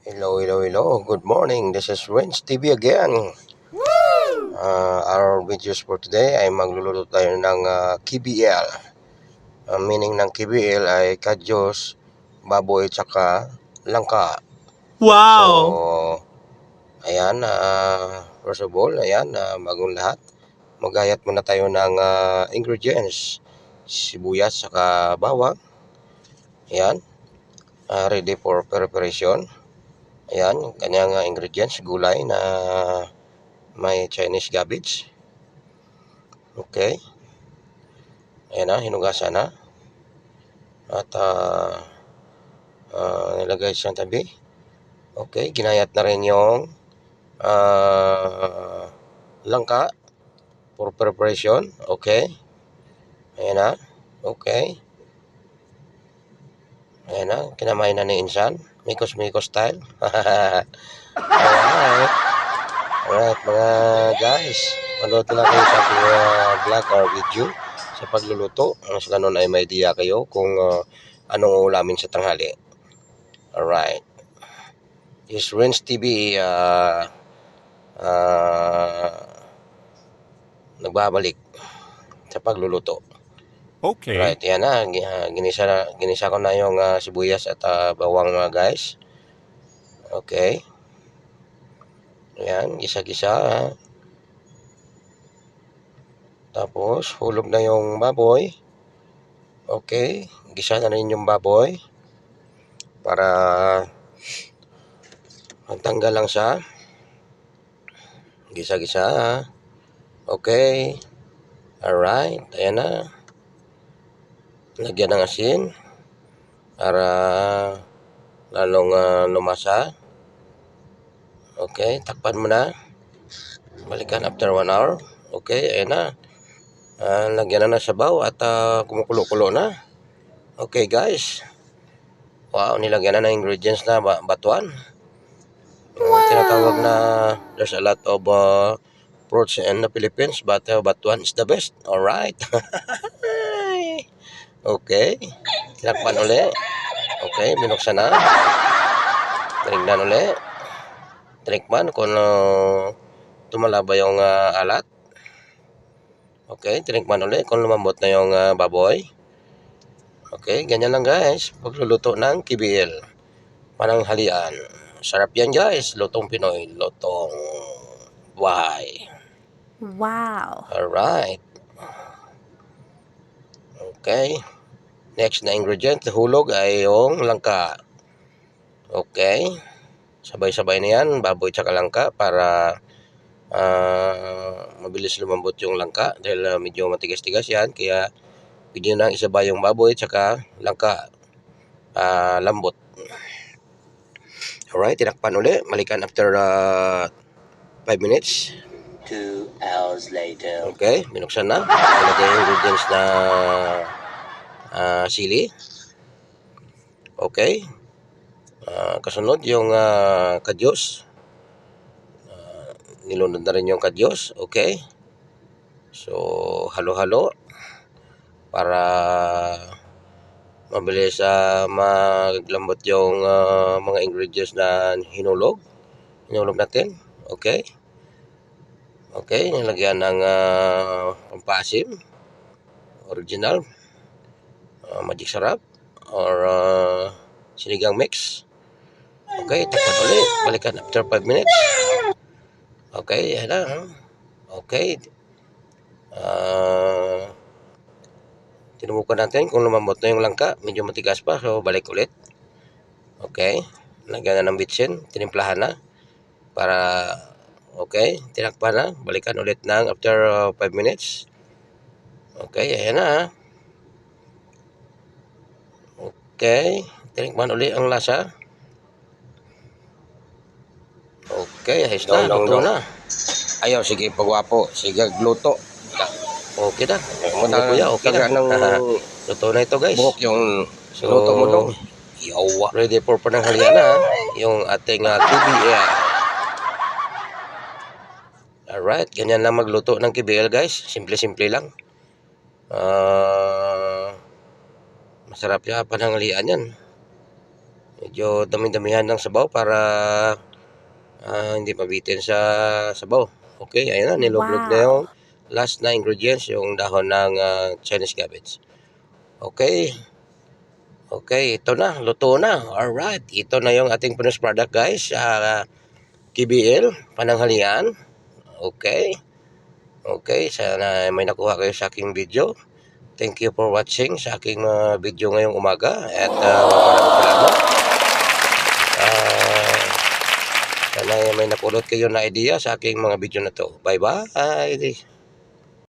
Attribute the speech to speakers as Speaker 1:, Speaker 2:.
Speaker 1: Hello, hello, hello. Good morning. This is Renz TV again. Our videos for today ay magluluto tayo ng KBL. Meaning ng KBL ay kadyos, baboy, tsaka langka. So,
Speaker 2: Wow!
Speaker 1: ayan. First of all, ayan, bagong lahat. Magayat muna tayo ng ingredients. Sibuyas, tsaka bawang. Ayan. Ready for preparation. Ayan, kanyang ingredients, gulay na may Chinese cabbage. Okay. Ayan na, hinugasan na. At nilagay sa tabi. Okay, ginayat na rin yung langka for preparation. Okay. Ayan na. Okay. Ayan na, kinamay na ni Insan. Mikos-mikos style. Alright. Alright mga guys. Manood lang kayo sa aking vlog or video sa pagluluto. Ang sa ganun ay may idea kayo kung anong ulamin sa tanghali. Alright. This is Renz TV nagbabalik sa pagluluto.
Speaker 2: Okay.
Speaker 1: Right, yan na. Ginisa ko na yung sibuyas at bawang guys. Okay. Ayan, gisa-gisa. Tapos, hulog na yung baboy. Okay, gisa na rin yung baboy. Para magtanggal lang siya. Gisa-gisa. Okay. Alright, ayan na. Lagyan ng asin para lalong lumasa. Okay, takpan mo na. Balikan after 1 hour. Okay, ayan na. Lagyan na ng sabaw at kumukulo-kulo na. Okay guys. Wow, nilagyan na ng ingredients na batuan. Tinatawag na there's a lot of fruits in the Philippines but batuan is the best. Alright. Okay. Tinakpan uli. Okay, binuksan na. Tinignan uli. Tinikman kung tumalaba yung alat. Okay, tinikman uli kung lumambot na yung baboy. Okay, ganyan lang guys. Pagluluto ng KBL. Pananghalian. Sarap yan guys. Lutong Pinoy. Lutong buhay.
Speaker 3: Wow.
Speaker 1: Alright. Okay. Next na ingredient, hulog ay yung langka. Okay. Sabay-sabay na yan, baboy tsaka langka para mabilis lumambot yung langka dahil medyo matigas-tigas yan. Kaya pwede nang isabay yung baboy tsaka langka. Lambot. Alright, tinakpan uli. Malikan after 5 minutes.
Speaker 4: 2 hours later.
Speaker 1: Okay, binuksan na. Ilagay yung ingredients na sili. Okay. Kasunod yung kadyos. Nilunod na rin yung kadyos. Okay. So, halo-halo para mabilis maglambot yung mga ingredients na hinulog natin. Okay. Okay, nilagyan ng pampasim original, magic sarap or sinigang mix. Okay, takpan ulit, balikan after 5 minutes. Okay, yan na. Okay. Tinubukan natin kung lumambot na yung langka, medyo matigas pa, so balik ulit. Okay, lagyan na ng bitsin, tinimplahan na para okay, tinakpan na, balikan ulit ng after 5 minutes. Okay, ayan na. Okay, tinikman ulit ang lasa. Okay, ayos na, luto na. Ayaw, sige pagwapo, sige gluto. Okay na, muna kuya, okay na. Luto na ito guys. Buhok yung luto mo dong. Yawa. Ready for pananghalian na yung ating KBL. Alright, ganyan lang magluto ng KBL guys. Simple-simple lang. Masarap siya pananghalian yan. Medyo dami-damihan ng sabaw para hindi mabitin sa sabaw. Okay, ayun na, nilublog na yung last na ingredients, yung dahon ng Chinese cabbage. Okay. Okay, ito na, luto na. Alright, ito na yung ating finished product guys. KBL, pananghalian. Okay. Okay, sana may nakuha kayo sa aking video. Thank you for watching sa aking video ngayong umaga. At maraming salamat. Sana may napulot kayo na idea sa aking mga video na to. Bye-bye.